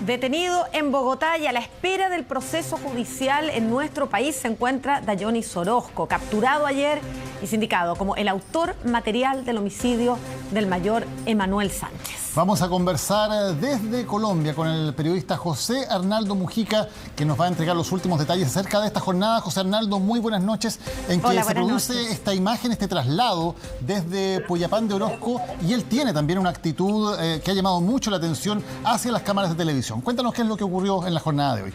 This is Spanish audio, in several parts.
Detenido en Bogotá y a la espera del proceso judicial en nuestro país se encuentra Dayonis Orozco, capturado ayer y sindicado como el autor material del homicidio del mayor Emanuel Sánchez. Vamos a conversar desde Colombia con el periodista José Arnaldo Mujica, que nos va a entregar los últimos detalles acerca de esta jornada. José Arnaldo, muy buenas noches. En que se produce esta imagen, este traslado desde Poyapán de Orozco, y él tiene también una actitud que ha llamado mucho la atención hacia las cámaras de televisión. Cuéntanos qué es lo que ocurrió en la jornada de hoy.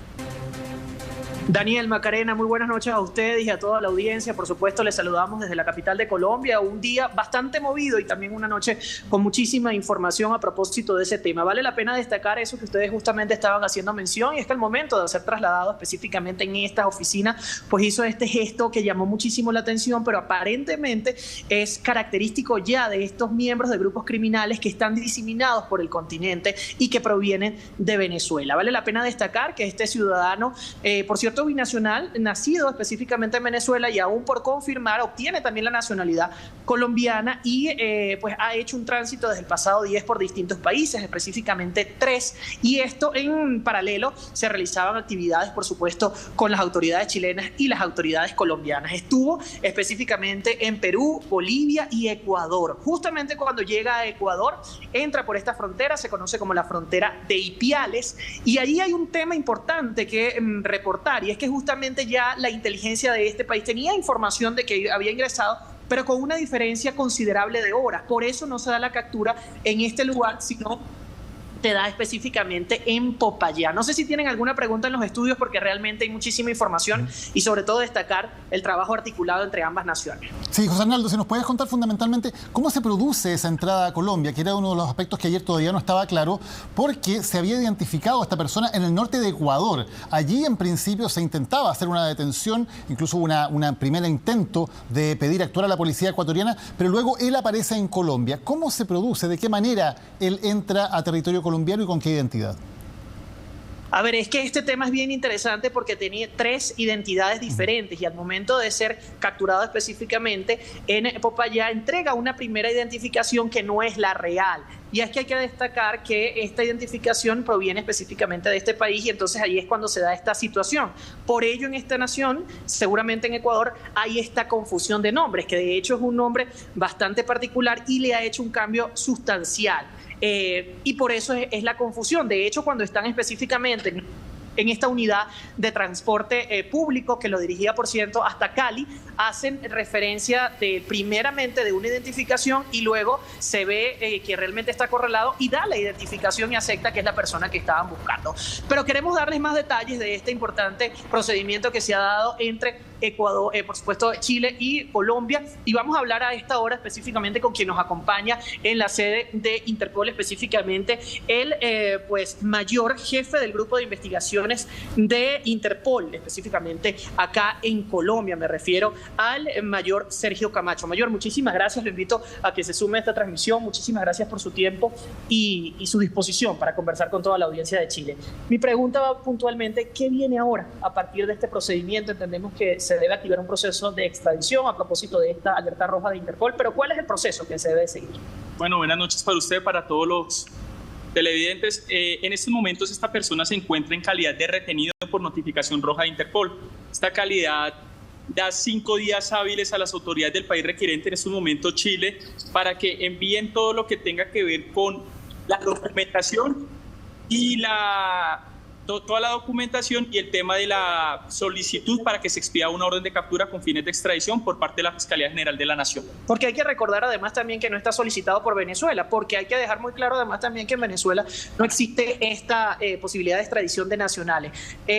Daniel, Macarena, muy buenas noches a ustedes y a toda la audiencia. Por supuesto, les saludamos desde la capital de Colombia. Un día bastante movido y también una noche con muchísima información a propósito de ese tema. Vale la pena destacar eso que ustedes justamente estaban haciendo mención, y es que al momento de ser trasladado específicamente en esta oficina, pues hizo este gesto que llamó muchísimo la atención, pero aparentemente es característico ya de estos miembros de grupos criminales que están diseminados por el continente y que provienen de Venezuela. Vale la pena destacar que este ciudadano, por cierto, binacional, nacido específicamente en Venezuela y aún por confirmar, obtiene también la nacionalidad colombiana y pues ha hecho un tránsito desde el pasado 10 por distintos países, específicamente 3, y esto en paralelo se realizaban actividades, por supuesto, con las autoridades chilenas y las autoridades colombianas. Estuvo específicamente en Perú, Bolivia y Ecuador. Justamente cuando llega a Ecuador, entra por esta frontera, se conoce como la frontera de Ipiales, y allí hay un tema importante que reportar, y es que justamente ya la inteligencia de este país tenía información de que había ingresado, pero con una diferencia considerable de horas. Por eso no se da la captura en este lugar, sino te da específicamente en Popayán. No sé si tienen alguna pregunta en los estudios, porque realmente hay muchísima información y sobre todo destacar el trabajo articulado entre ambas naciones. Sí, José Arnaldo, si nos puedes contar fundamentalmente cómo se produce esa entrada a Colombia, que era uno de los aspectos que ayer todavía no estaba claro, porque se había identificado a esta persona en el norte de Ecuador. Allí en principio se intentaba hacer una detención, incluso una primera intento de pedir actuar a la policía ecuatoriana, pero luego él aparece en Colombia. ¿Cómo se produce? ¿De qué manera él entra a territorio colombiano y con qué identidad? A ver, es que este tema es bien interesante porque tenía 3 identidades diferentes y al momento de ser capturado específicamente en Popayán entrega una primera identificación que no es la real. Y es que hay que destacar que esta identificación proviene específicamente de este país, y entonces ahí es cuando se da esta situación. Por ello, en esta nación, seguramente en Ecuador, hay esta confusión de nombres, que de hecho es un nombre bastante particular y le ha hecho un cambio sustancial. Y por eso es la confusión. De hecho, cuando están específicamente en esta unidad de transporte público, que lo dirigía, por cierto, hasta Cali, hacen referencia primeramente de una identificación y luego se ve que realmente está correlado y da la identificación y acepta que es la persona que estaban buscando. Pero queremos darles más detalles de este importante procedimiento que se ha dado entre Ecuador, por supuesto, Chile y Colombia, y vamos a hablar a esta hora específicamente con quien nos acompaña en la sede de Interpol, específicamente el pues mayor jefe del grupo de investigaciones de Interpol, específicamente acá en Colombia. Me refiero al mayor Sergio Camacho. Mayor, muchísimas gracias, lo invito a que se sume a esta transmisión. Muchísimas gracias por su tiempo y su disposición para conversar con toda la audiencia de Chile. Mi pregunta va puntualmente: ¿qué viene ahora a partir de este procedimiento? Entendemos que se debe activar un proceso de extradición a propósito de esta alerta roja de Interpol, pero ¿cuál es el proceso que se debe seguir? Bueno, buenas noches para usted, para todos los televidentes. En estos momentos esta persona se encuentra en calidad de retenido por notificación roja de Interpol. Esta calidad da 5 días hábiles a las autoridades del país requerente, en estos momentos Chile, para que envíen todo lo que tenga que ver con la documentación y toda la documentación y el tema de la solicitud para que se expida una orden de captura con fines de extradición por parte de la Fiscalía General de la Nación. Porque hay que recordar además también que no está solicitado por Venezuela, porque hay que dejar muy claro además también que en Venezuela no existe esta posibilidad de extradición de nacionales.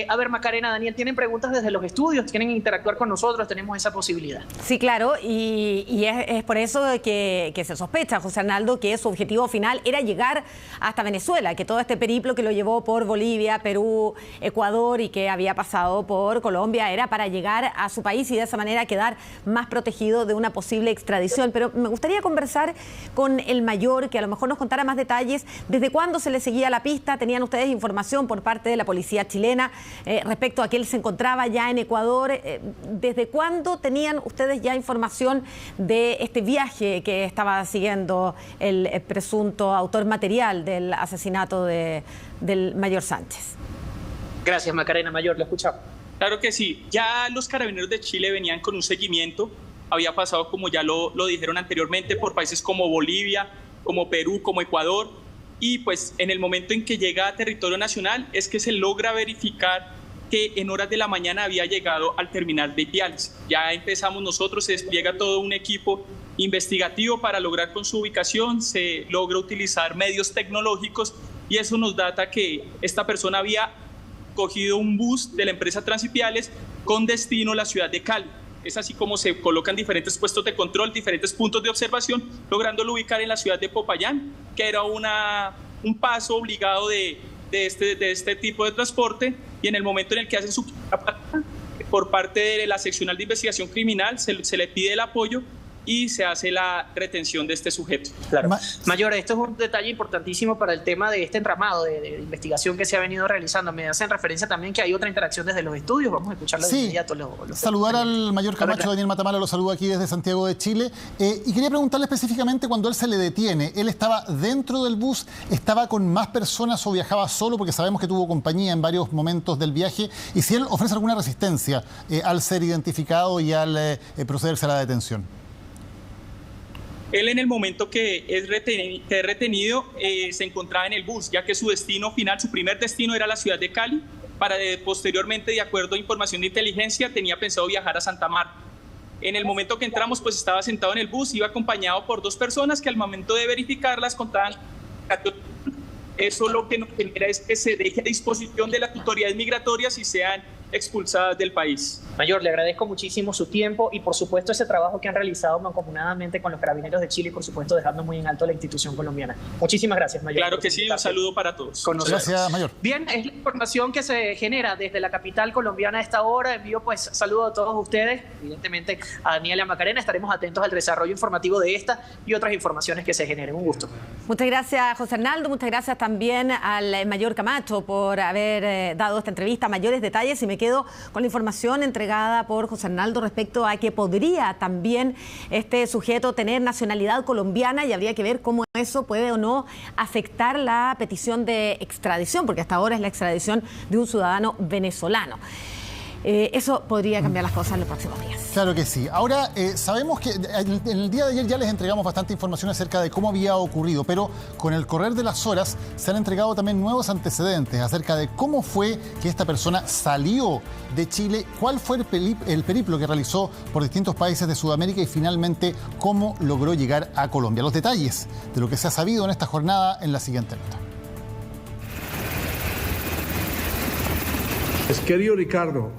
A ver, Macarena, Daniel, ¿tienen preguntas desde los estudios? ¿Quieren interactuar con nosotros? Tenemos esa posibilidad. Sí, claro, y es por eso que se sospecha, José Arnaldo, que su objetivo final era llegar hasta Venezuela, que todo este periplo que lo llevó por Bolivia, Perú, Ecuador y que había pasado por Colombia era para llegar a su país y de esa manera quedar más protegido de una posible extradición. Pero me gustaría conversar con el mayor, que a lo mejor nos contara más detalles. ¿Desde cuándo se le seguía la pista? ¿Tenían ustedes información por parte de la policía chilena respecto a que él se encontraba ya en Ecuador? ¿Desde cuándo tenían ustedes ya información de este viaje que estaba siguiendo el presunto autor material del asesinato de del mayor Sánchez. Gracias, Macarena. Mayor, lo escuchamos. Claro que sí. Ya los Carabineros de Chile venían con un seguimiento. Había pasado, como ya lo dijeron anteriormente, por países como Bolivia, como Perú, como Ecuador. Y pues en el momento en que llega a territorio nacional es que se logra verificar que en horas de la mañana había llegado al terminal de Ipiales. Ya empezamos nosotros, se despliega todo un equipo investigativo para lograr con su ubicación, se logra utilizar medios tecnológicos y eso nos data que esta persona había cogido un bus de la empresa Transipiales con destino a la ciudad de Cali. Es así como se colocan diferentes puestos de control, diferentes puntos de observación, lográndolo ubicar en la ciudad de Popayán, que era un paso obligado de este tipo de transporte, y en el momento en el que hacen su por parte de la seccional de investigación criminal se le pide el apoyo y se hace la retención de este sujeto. Claro. Mayor, esto es un detalle importantísimo para el tema de este entramado de investigación que se ha venido realizando. Me hacen referencia también que hay otra interacción desde los estudios. Vamos a escucharlo de inmediato. Saludar al mayor Camacho, Daniel Matamala, lo saludo aquí desde Santiago de Chile. Y quería preguntarle específicamente, cuando él se le detiene, ¿él estaba dentro del bus, estaba con más personas o viajaba solo? Porque sabemos que tuvo compañía en varios momentos del viaje. Y si él ofrece alguna resistencia al ser identificado y al procederse a la detención. Él en el momento que es retenido se encontraba en el bus, ya que su destino final, su primer destino era la ciudad de Cali, para posteriormente, de acuerdo a información de inteligencia, tenía pensado viajar a Santa Marta. En el momento que entramos, pues estaba sentado en el bus, iba acompañado por 2 personas que al momento de verificarlas contaban. Eso lo que nos genera es que se deje a disposición de las autoridades migratorias y sean expulsadas del país. Mayor, le agradezco muchísimo su tiempo y por supuesto ese trabajo que han realizado mancomunadamente con los Carabineros de Chile y por supuesto dejando muy en alto a la institución colombiana. Muchísimas gracias, Mayor. Claro que sí, un saludo para todos. Gracias, Mayor. Bien, es la información que se genera desde la capital colombiana a esta hora. Envío pues saludo a todos ustedes, evidentemente a Daniel y a Macarena. Estaremos atentos al desarrollo informativo de esta y otras informaciones que se generen. Un gusto. Muchas gracias, José Arnaldo. Muchas gracias también al mayor Camacho por haber dado esta entrevista. Mayores detalles y me quedo con la información entregada por José Arnaldo respecto a que podría también este sujeto tener nacionalidad colombiana y habría que ver cómo eso puede o no afectar la petición de extradición, porque hasta ahora es la extradición de un ciudadano venezolano. Eso podría cambiar las cosas en los próximos días. Claro que sí. Ahora, sabemos que en el día de ayer ya les entregamos bastante información acerca de cómo había ocurrido, pero con el correr de las horas se han entregado también nuevos antecedentes acerca de cómo fue que esta persona salió de Chile, cuál fue el periplo que realizó por distintos países de Sudamérica y finalmente cómo logró llegar a Colombia. Los detalles de lo que se ha sabido en esta jornada en la siguiente nota. Querido Ricardo,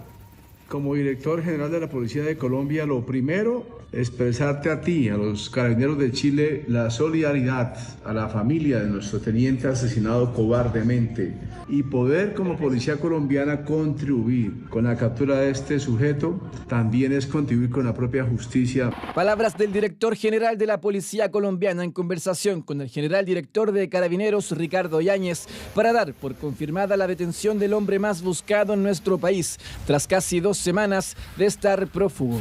como director general de la Policía de Colombia, lo primero, expresarte a ti, a los Carabineros de Chile, la solidaridad a la familia de nuestro teniente asesinado cobardemente y poder como Policía Colombiana contribuir con la captura de este sujeto, también es contribuir con la propia justicia. Palabras del director general de la Policía Colombiana en conversación con el general director de Carabineros, Ricardo Yáñez, para dar por confirmada la detención del hombre más buscado en nuestro país, tras casi 2 semanas de estar prófugo.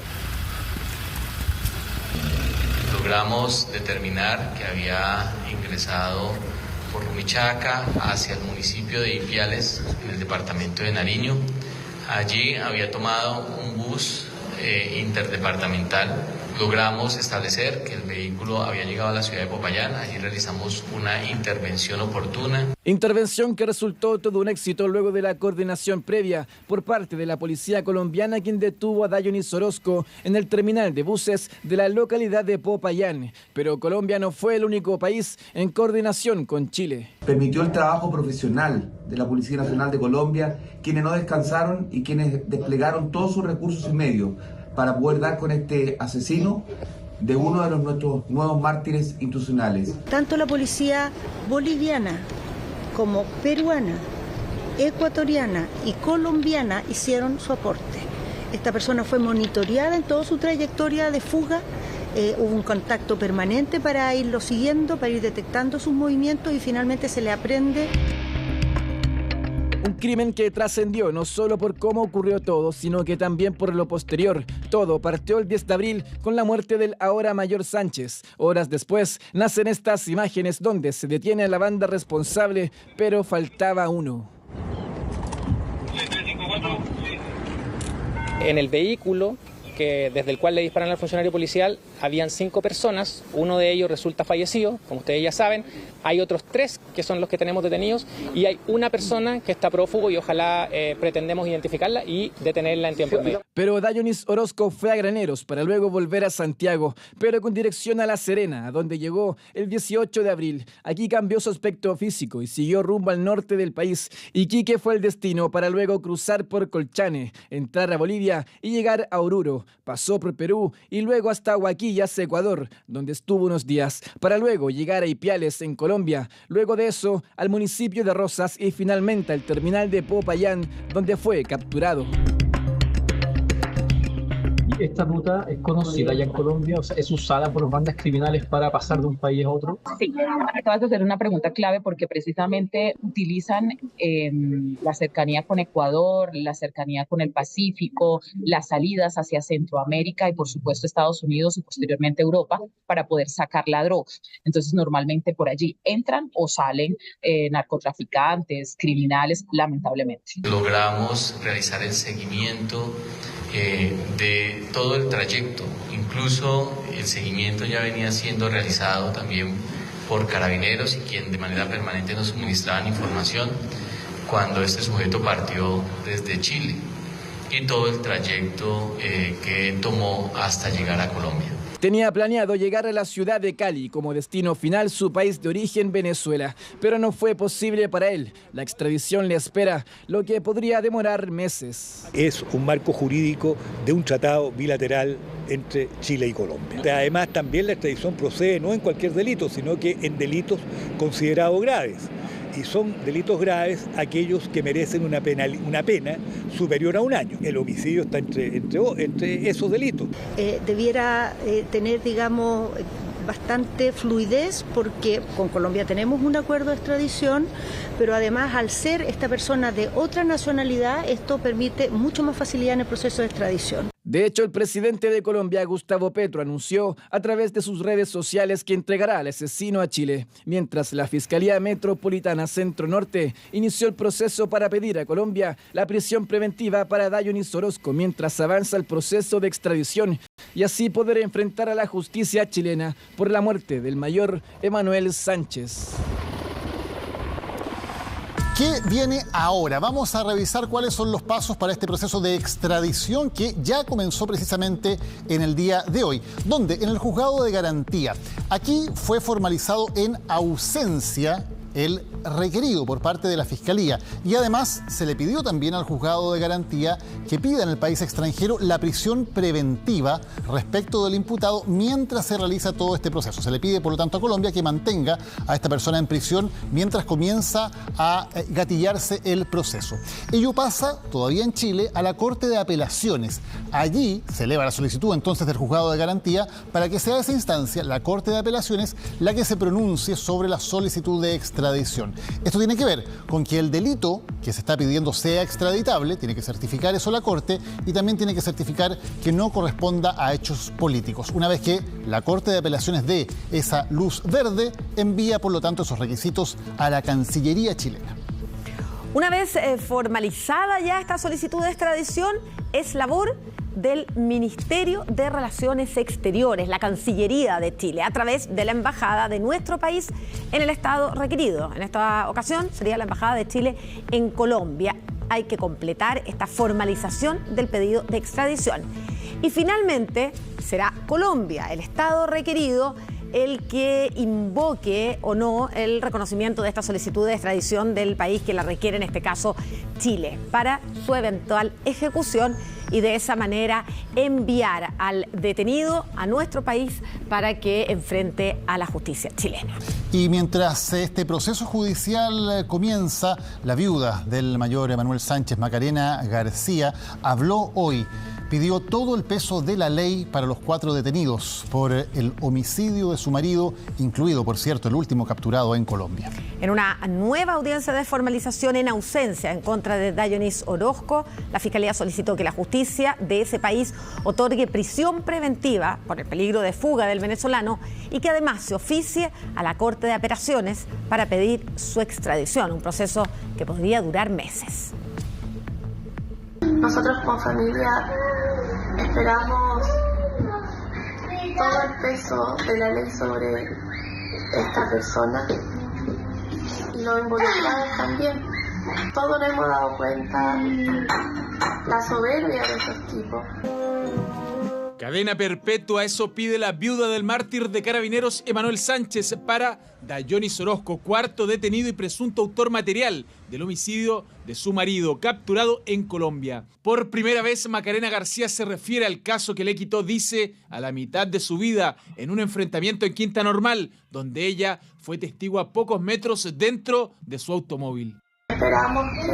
Logramos determinar que había ingresado por Rumichaca hacia el municipio de Ipiales, en el departamento de Nariño. Allí había tomado un bus interdepartamental. Logramos establecer que el vehículo había llegado a la ciudad de Popayán. Allí realizamos una intervención oportuna. Intervención que resultó todo un éxito luego de la coordinación previa por parte de la Policía Colombiana, quien detuvo a Dayonis Orozco en el terminal de buses de la localidad de Popayán. Pero Colombia no fue el único país en coordinación con Chile. Permitió el trabajo profesional de la Policía Nacional de Colombia, quienes no descansaron y quienes desplegaron todos sus recursos y medios para poder dar con este asesino de uno de nuestros nuevos mártires institucionales. Tanto la policía boliviana como peruana, ecuatoriana y colombiana hicieron su aporte. Esta persona fue monitoreada en toda su trayectoria de fuga. Hubo un contacto permanente para irlo siguiendo, para ir detectando sus movimientos y finalmente se le aprende. Un crimen que trascendió no solo por cómo ocurrió todo, sino que también por lo posterior. Todo partió el 10 de abril con la muerte del ahora mayor Sánchez. Horas después nacen estas imágenes donde se detiene a la banda responsable, pero faltaba uno. En el vehículo desde el cual le disparan al funcionario policial habían 5 personas, uno de ellos resulta fallecido, como ustedes ya saben, hay otros 3 que son los que tenemos detenidos y hay una persona que está prófugo y ojalá pretendemos identificarla y detenerla en tiempo medio. Pero Dayonis Orozco fue a Graneros para luego volver a Santiago, pero con dirección a La Serena, a donde llegó el 18 de abril. Aquí cambió su aspecto físico y siguió rumbo al norte del país. Iquique fue el destino para luego cruzar por Colchane, entrar a Bolivia y llegar a Oruro. Pasó por Perú y luego hasta Huaquillas, Ecuador, donde estuvo unos días, para luego llegar a Ipiales, en Colombia. Luego de eso, al municipio de Rosas y finalmente al terminal de Popayán, donde fue capturado. Esta ruta es conocida ya en Colombia, o sea, es usada por bandas criminales para pasar de un país a otro. Sí, acabas de hacer una pregunta clave porque precisamente utilizan la cercanía con Ecuador, la cercanía con el Pacífico, las salidas hacia Centroamérica y por supuesto Estados Unidos y posteriormente Europa para poder sacar la droga. Entonces normalmente por allí entran o salen narcotraficantes, criminales, lamentablemente. Logramos realizar el seguimiento de todo el trayecto, incluso el seguimiento ya venía siendo realizado también por carabineros y quien de manera permanente nos suministraban información cuando este sujeto partió desde Chile y todo el trayecto que tomó hasta llegar a Colombia. Tenía planeado llegar a la ciudad de Cali como destino final, su país de origen, Venezuela, pero no fue posible para él. La extradición le espera, lo que podría demorar meses. Es un marco jurídico de un tratado bilateral entre Chile y Colombia. Además, también la extradición procede no en cualquier delito, sino que en delitos considerados graves. Y son delitos graves aquellos que merecen una pena superior a 1 año. El homicidio está entre esos delitos. Debiera tener, digamos, bastante fluidez porque con Colombia tenemos un acuerdo de extradición, pero además al ser esta persona de otra nacionalidad, esto permite mucho más facilidad en el proceso de extradición. De hecho, el presidente de Colombia, Gustavo Petro, anunció a través de sus redes sociales que entregará al asesino a Chile, mientras la Fiscalía Metropolitana Centro Norte inició el proceso para pedir a Colombia la prisión preventiva para Dayonis Orozco, mientras avanza el proceso de extradición y así poder enfrentar a la justicia chilena por la muerte del mayor Emanuel Sánchez. ¿Qué viene ahora? Vamos a revisar cuáles son los pasos para este proceso de extradición que ya comenzó precisamente en el día de hoy. ¿Dónde? En el juzgado de garantía. Aquí fue formalizado en ausencia el requerido por parte de la Fiscalía y además se le pidió también al juzgado de garantía que pida en el país extranjero la prisión preventiva respecto del imputado mientras se realiza todo este proceso. Se le pide por lo tanto a Colombia que mantenga a esta persona en prisión mientras comienza a gatillarse el proceso. Ello pasa todavía en Chile a la Corte de Apelaciones. Allí se eleva la solicitud entonces del juzgado de garantía para que sea esa instancia, la Corte de Apelaciones, la que se pronuncie sobre la solicitud de extradición. Esto tiene que ver con que el delito que se está pidiendo sea extraditable, tiene que certificar eso la Corte y también tiene que certificar que no corresponda a hechos políticos. Una vez que la Corte de Apelaciones dé esa luz verde, envía por lo tanto esos requisitos a la Cancillería chilena. Una vez formalizada ya esta solicitud de extradición, es labor del Ministerio de Relaciones Exteriores, la Cancillería de Chile, a través de la Embajada de nuestro país en el estado requerido. En esta ocasión sería la Embajada de Chile en Colombia. Hay que completar esta formalización del pedido de extradición. Y finalmente será Colombia, el estado requerido, el que invoque o no el reconocimiento de esta solicitud de extradición del país que la requiere, en este caso Chile, para su eventual ejecución y de esa manera enviar al detenido a nuestro país para que enfrente a la justicia chilena. Y mientras este proceso judicial comienza, la viuda del mayor Emanuel Sánchez, Macarena García, habló hoy. pidió todo el peso de la ley para los 4 detenidos por el homicidio de su marido, incluido, por cierto, el último capturado en Colombia. En una nueva audiencia de formalización en ausencia en contra de Dayonis Orozco, la Fiscalía solicitó que la justicia de ese país otorgue prisión preventiva por el peligro de fuga del venezolano y que además se oficie a la Corte de Apelaciones para pedir su extradición, un proceso que podría durar meses. Nosotros como familia esperamos todo el peso de la ley sobre esta persona y los involucrados también. Todos nos hemos dado cuenta la soberbia de esos tipos. Cadena perpetua, eso pide la viuda del mártir de Carabineros Emanuel Sánchez para Dayonis Orozco, cuarto detenido y presunto autor material del homicidio de su marido, capturado en Colombia. Por primera vez, Macarena García se refiere al caso que le quitó, dice, a la mitad de su vida en un enfrentamiento en Quinta Normal, donde ella fue testigo a pocos metros dentro de su automóvil. Esperamos que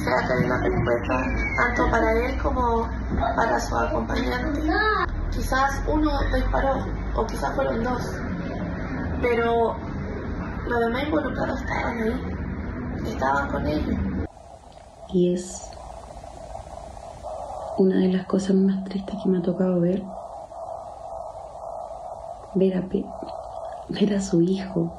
sea cadena perpetua, tanto para él como para su acompañante. Quizás uno disparó, o quizás fueron 2, pero los demás involucrados estaban ahí, estaban con ellos. Y es una de las cosas más tristes que me ha tocado ver a su hijo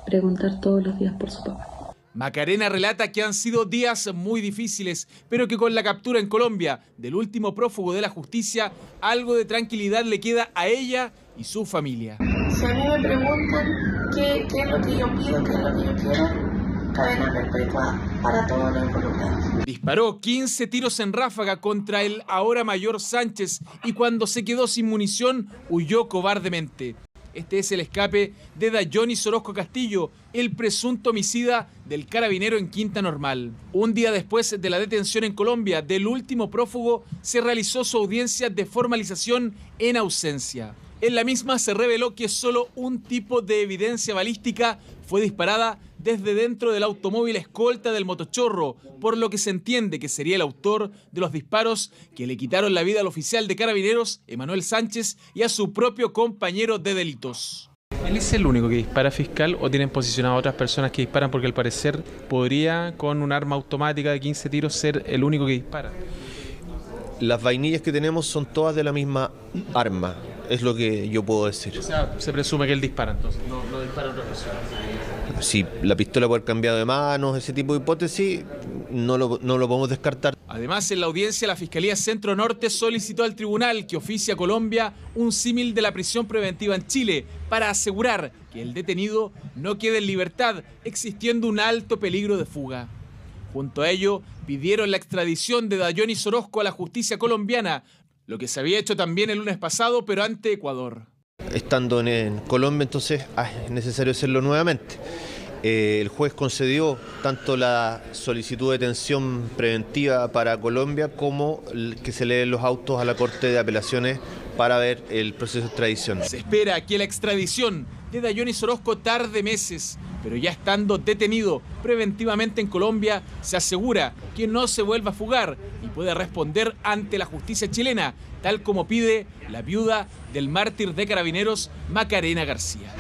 preguntar todos los días por su papá. Macarena relata que han sido días muy difíciles, pero que con la captura en Colombia del último prófugo de la justicia, algo de tranquilidad le queda a ella y su familia. Si a mí me preguntan qué es lo que yo pido, qué es lo que yo quiero, cadena perpetua para todos los involucrados. Disparó 15 tiros en ráfaga contra el ahora mayor Sánchez y cuando se quedó sin munición, huyó cobardemente. Este es el escape de Dayonis Orozco Castillo, el presunto homicida del carabinero en Quinta Normal. Un día después de la detención en Colombia del último prófugo, se realizó su audiencia de formalización en ausencia. En la misma se reveló que solo un tipo de evidencia balística fue disparada desde dentro del automóvil escolta del motochorro, por lo que se entiende que sería el autor de los disparos que le quitaron la vida al oficial de Carabineros, Emanuel Sánchez, y a su propio compañero de delitos. ¿Él es el único que dispara, fiscal, o tienen posicionado a otras personas que disparan? Porque al parecer podría, con un arma automática de 15 tiros, ser el único que dispara. Las vainillas que tenemos son todas de la misma arma, es lo que yo puedo decir. O sea, se presume que él dispara, entonces, no dispara otra persona. Si la pistola puede haber cambiado de manos, ese tipo de hipótesis, no lo podemos descartar. Además, en la audiencia, la Fiscalía Centro Norte solicitó al tribunal que oficie a Colombia un símil de la prisión preventiva en Chile para asegurar que el detenido no quede en libertad, existiendo un alto peligro de fuga. Junto a ello, pidieron la extradición de Dayonis Orozco a la justicia colombiana, lo que se había hecho también el lunes pasado, pero ante Ecuador. Estando en Colombia, entonces es necesario hacerlo nuevamente. El juez concedió tanto la solicitud de detención preventiva para Colombia como que se leen los autos a la Corte de Apelaciones para ver el proceso de extradición. Se espera que la extradición de Dayonis Orozco tarde meses, pero ya estando detenido preventivamente en Colombia, se asegura que no se vuelva a fugar y pueda responder ante la justicia chilena, tal como pide la viuda del mártir de Carabineros, Macarena García.